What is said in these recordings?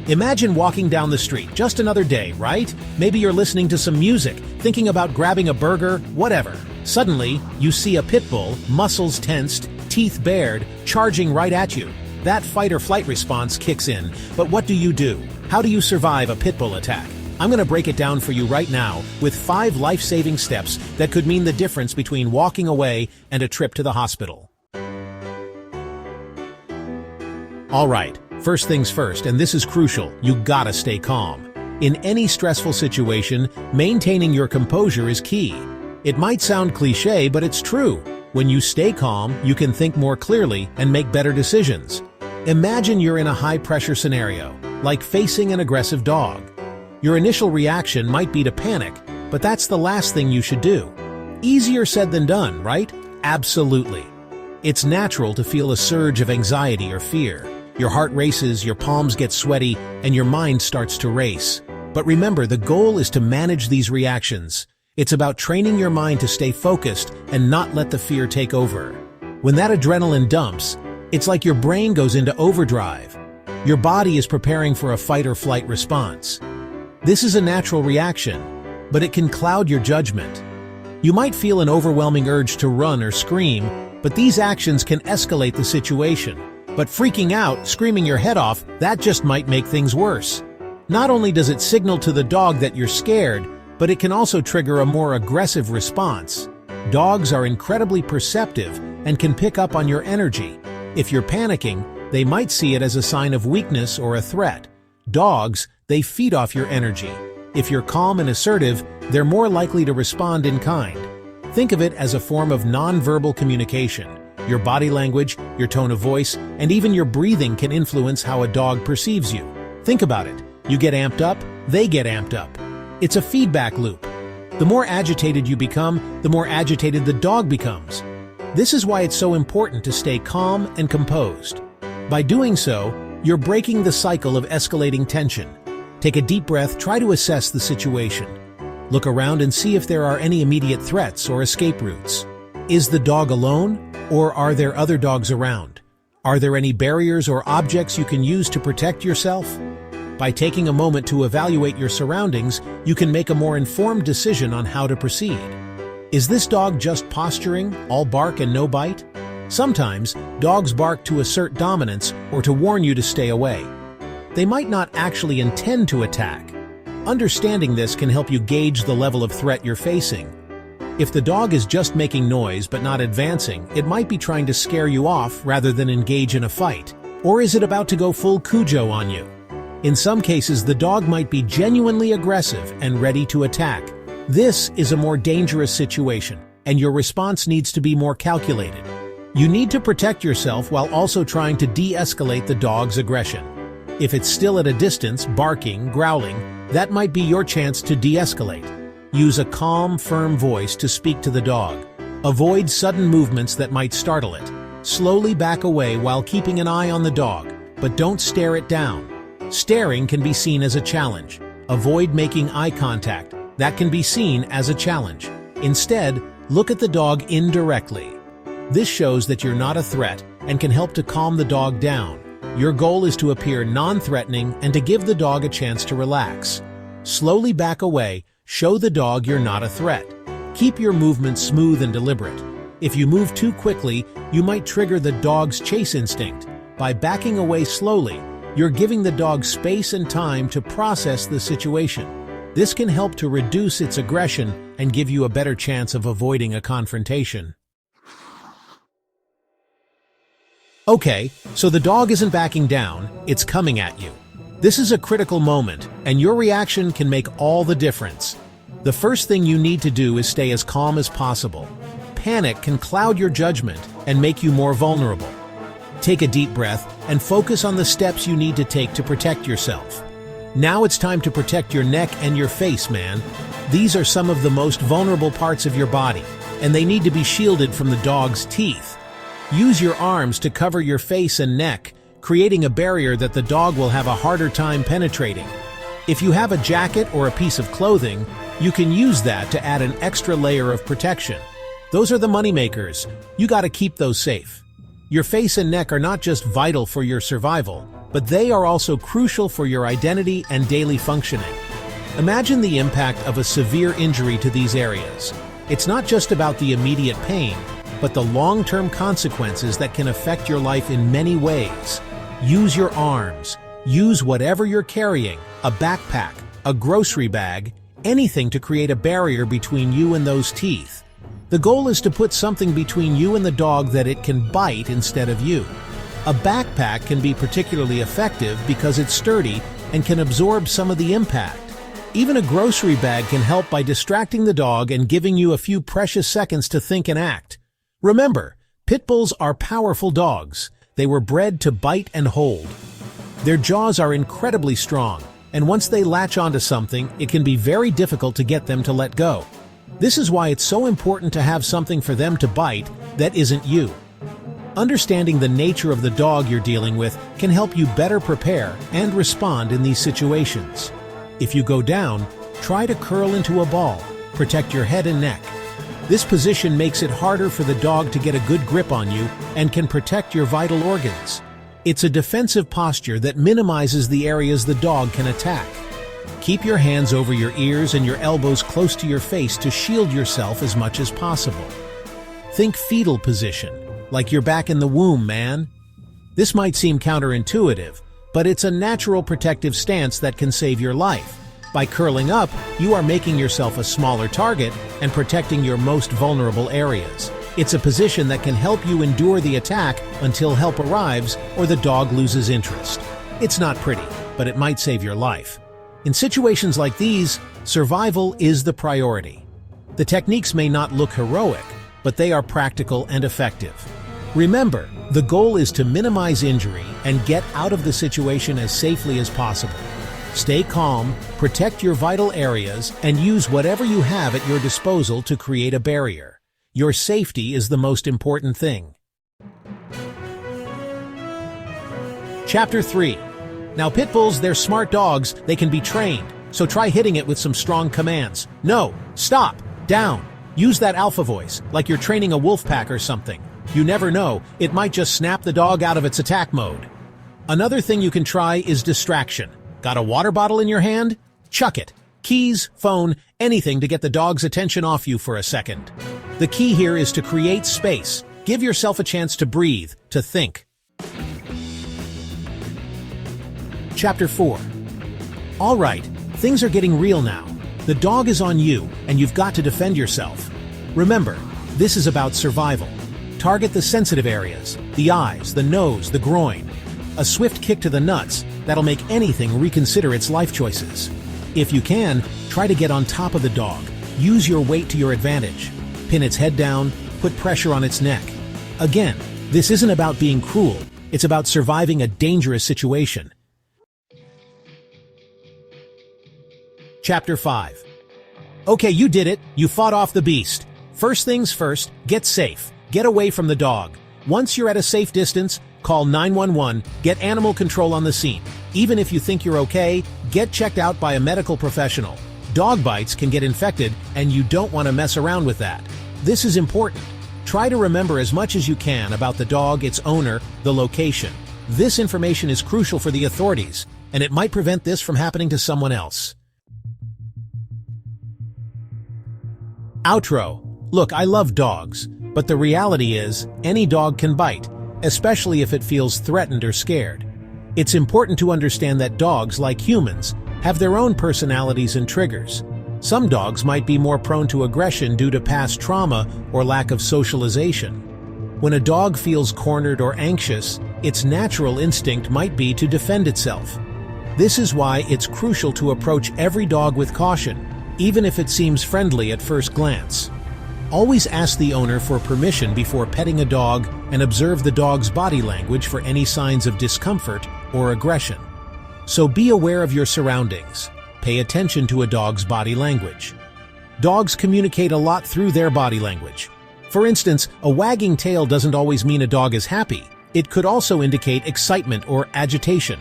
Imagine walking down the street, just another day, right? Maybe you're listening to some music, thinking about grabbing a burger, whatever. Suddenly, you see a pit bull, muscles tensed, teeth bared, charging right at you. That fight or flight response kicks in, but what do you do? How do you survive a pit bull attack? I'm going to break it down for you right now with 5 life-saving steps that could mean the difference between walking away and a trip to the hospital. All right, first things first, and this is crucial, you gotta stay calm. In any stressful situation, maintaining your composure is key. It might sound cliché, but it's true. When you stay calm, you can think more clearly and make better decisions. Imagine you're in a high-pressure scenario, like facing an aggressive dog. Your initial reaction might be to panic, but that's the last thing you should do. Easier said than done, right? Absolutely. It's natural to feel a surge of anxiety or fear. Your heart races, your palms get sweaty, and your mind starts to race. But remember, the goal is to manage these reactions. It's about training your mind to stay focused and not let the fear take over. When that adrenaline dumps, it's like your brain goes into overdrive. Your body is preparing for a fight or flight response. This is a natural reaction, but it can cloud your judgment. You might feel an overwhelming urge to run or scream, but these actions can escalate the situation. But freaking out, screaming your head off, that just might make things worse. Not only does it signal to the dog that you're scared, but it can also trigger a more aggressive response. Dogs are incredibly perceptive and can pick up on your energy. If you're panicking, they might see it as a sign of weakness or a threat. Dogs, they feed off your energy. If you're calm and assertive, they're more likely to respond in kind. Think of it as a form of nonverbal communication. Your body language, your tone of voice, and even your breathing can influence how a dog perceives you. Think about it. You get amped up, they get amped up. It's a feedback loop. The more agitated you become, the more agitated the dog becomes. This is why it's so important to stay calm and composed. By doing so, you're breaking the cycle of escalating tension. Take a deep breath, try to assess the situation. Look around and see if there are any immediate threats or escape routes. Is the dog alone? Or are there other dogs around? Are there any barriers or objects you can use to protect yourself? By taking a moment to evaluate your surroundings, you can make a more informed decision on how to proceed. Is this dog just posturing, all bark and no bite? Sometimes, dogs bark to assert dominance or to warn you to stay away. They might not actually intend to attack. Understanding this can help you gauge the level of threat you're facing. If the dog is just making noise but not advancing, it might be trying to scare you off rather than engage in a fight. Or is it about to go full Cujo on you? In some cases, the dog might be genuinely aggressive and ready to attack. This is a more dangerous situation, and your response needs to be more calculated. You need to protect yourself while also trying to de-escalate the dog's aggression. If it's still at a distance, barking, growling, that might be your chance to de-escalate. Use a calm, firm voice to speak to the dog. Avoid sudden movements that might startle it. Slowly back away while keeping an eye on the dog, but don't stare it down. Staring can be seen as a challenge. Avoid making eye contact. That can be seen as a challenge. Instead, look at the dog indirectly. This shows that you're not a threat and can help to calm the dog down. Your goal is to appear non-threatening and to give the dog a chance to relax. Slowly back away. Show the dog you're not a threat. Keep your movements smooth and deliberate. If you move too quickly, you might trigger the dog's chase instinct. By backing away slowly, you're giving the dog space and time to process the situation. This can help to reduce its aggression and give you a better chance of avoiding a confrontation. Okay, so the dog isn't backing down, it's coming at you. This is a critical moment, and your reaction can make all the difference. The first thing you need to do is stay as calm as possible. Panic can cloud your judgment and make you more vulnerable. Take a deep breath and focus on the steps you need to take to protect yourself. Now it's time to protect your neck and your face, man. These are some of the most vulnerable parts of your body, and they need to be shielded from the dog's teeth. Use your arms to cover your face and neck, creating a barrier that the dog will have a harder time penetrating. If you have a jacket or a piece of clothing, you can use that to add an extra layer of protection. Those are the moneymakers. You gotta keep those safe. Your face and neck are not just vital for your survival, but they are also crucial for your identity and daily functioning. Imagine the impact of a severe injury to these areas. It's not just about the immediate pain, but the long-term consequences that can affect your life in many ways. Use your arms. Use whatever you're carrying, a backpack, a grocery bag, anything to create a barrier between you and those teeth. The goal is to put something between you and the dog that it can bite instead of you. A backpack can be particularly effective because it's sturdy and can absorb some of the impact. Even a grocery bag can help by distracting the dog and giving you a few precious seconds to think and act. Remember, pit bulls are powerful dogs. They were bred to bite and hold. Their jaws are incredibly strong, and once they latch onto something, it can be very difficult to get them to let go. This is why it's so important to have something for them to bite that isn't you. Understanding the nature of the dog you're dealing with can help you better prepare and respond in these situations. If you go down, try to curl into a ball. Protect your head and neck. This position makes it harder for the dog to get a good grip on you and can protect your vital organs. It's a defensive posture that minimizes the areas the dog can attack. Keep your hands over your ears and your elbows close to your face to shield yourself as much as possible. Think fetal position, like you're back in the womb, man. This might seem counterintuitive, but it's a natural protective stance that can save your life. By curling up, you are making yourself a smaller target and protecting your most vulnerable areas. It's a position that can help you endure the attack until help arrives or the dog loses interest. It's not pretty, but it might save your life. In situations like these, survival is the priority. The techniques may not look heroic, but they are practical and effective. Remember, the goal is to minimize injury and get out of the situation as safely as possible. Stay calm, protect your vital areas, and use whatever you have at your disposal to create a barrier. Your safety is the most important thing. Chapter 3. Now pit bulls, they're smart dogs, they can be trained, so try hitting it with some strong commands. No, stop, down. Use that alpha voice, like you're training a wolf pack or something. You never know, it might just snap the dog out of its attack mode. Another thing you can try is distraction. Got a water bottle in your hand? Chuck it. Keys, phone, anything to get the dog's attention off you for a second. The key here is to create space. Give yourself a chance to breathe, to think. Chapter 4. All right, things are getting real now. The dog is on you, and you've got to defend yourself. Remember, this is about survival. Target the sensitive areas, the eyes, the nose, the groin. A swift kick to the nuts, that'll make anything reconsider its life choices. If you can, try to get on top of the dog. Use your weight to your advantage. Pin its head down, put pressure on its neck. Again, this isn't about being cruel, it's about surviving a dangerous situation. Chapter 5. Okay, you did it. You fought off the beast. First things first, get safe. Get away from the dog. Once you're at a safe distance, call 911, get animal control on the scene. Even if you think you're okay, get checked out by a medical professional. Dog bites can get infected, and you don't want to mess around with that. This is important. Try to remember as much as you can about the dog, its owner, the location. This information is crucial for the authorities, and it might prevent this from happening to someone else. Outro. Look, I love dogs, but the reality is, any dog can bite, especially if it feels threatened or scared. It's important to understand that dogs, like humans, have their own personalities and triggers. Some dogs might be more prone to aggression due to past trauma or lack of socialization. When a dog feels cornered or anxious, its natural instinct might be to defend itself. This is why it's crucial to approach every dog with caution, even if it seems friendly at first glance. Always ask the owner for permission before petting a dog and observe the dog's body language for any signs of discomfort or aggression. So be aware of your surroundings. Pay attention to a dog's body language. Dogs communicate a lot through their body language. For instance, a wagging tail doesn't always mean a dog is happy. It could also indicate excitement or agitation.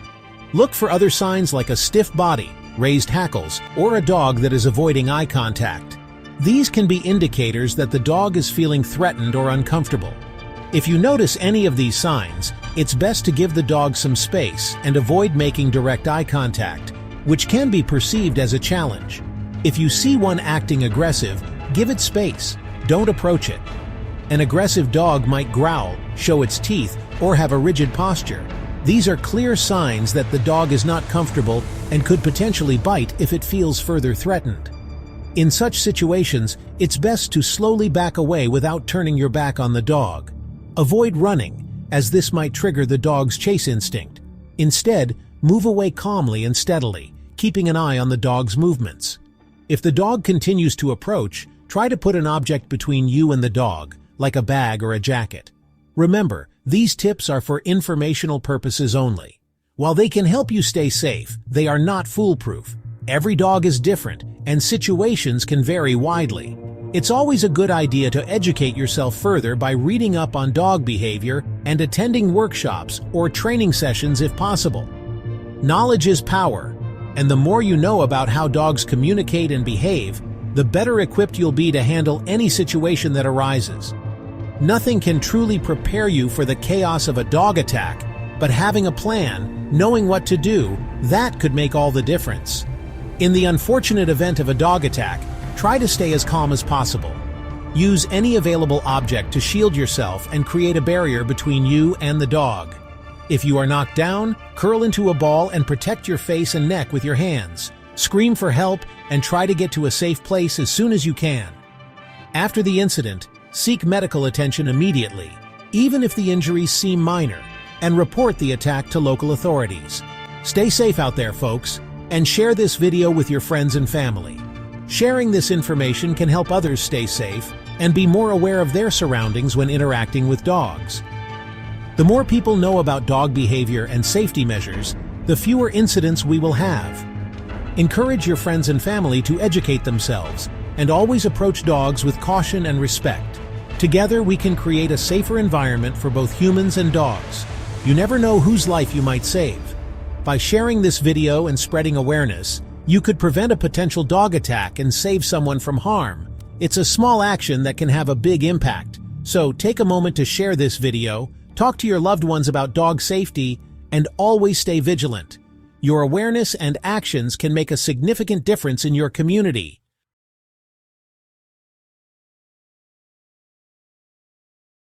Look for other signs like a stiff body, raised hackles, or a dog that is avoiding eye contact. These can be indicators that the dog is feeling threatened or uncomfortable. If you notice any of these signs, it's best to give the dog some space and avoid making direct eye contact, which can be perceived as a challenge. If you see one acting aggressive, give it space. Don't approach it. An aggressive dog might growl, show its teeth, or have a rigid posture. These are clear signs that the dog is not comfortable and could potentially bite if it feels further threatened. In such situations, it's best to slowly back away without turning your back on the dog. Avoid running, as this might trigger the dog's chase instinct. Instead, move away calmly and steadily, keeping an eye on the dog's movements. If the dog continues to approach, try to put an object between you and the dog, like a bag or a jacket. Remember, these tips are for informational purposes only. While they can help you stay safe, they are not foolproof. Every dog is different, and situations can vary widely. It's always a good idea to educate yourself further by reading up on dog behavior and attending workshops or training sessions if possible. Knowledge is power, and the more you know about how dogs communicate and behave, the better equipped you'll be to handle any situation that arises. Nothing can truly prepare you for the chaos of a dog attack, but having a plan, knowing what to do, that could make all the difference. In the unfortunate event of a dog attack, try to stay as calm as possible. Use any available object to shield yourself and create a barrier between you and the dog. If you are knocked down, curl into a ball and protect your face and neck with your hands. Scream for help and try to get to a safe place as soon as you can. After the incident, seek medical attention immediately, even if the injuries seem minor, and report the attack to local authorities. Stay safe out there, folks, and share this video with your friends and family. Sharing this information can help others stay safe and be more aware of their surroundings when interacting with dogs. The more people know about dog behavior and safety measures, the fewer incidents we will have. Encourage your friends and family to educate themselves and always approach dogs with caution and respect. Together, we can create a safer environment for both humans and dogs. You never know whose life you might save. By sharing this video and spreading awareness, you could prevent a potential dog attack and save someone from harm. It's a small action that can have a big impact. So take a moment to share this video, talk to your loved ones about dog safety, and always stay vigilant. Your awareness and actions can make a significant difference in your community.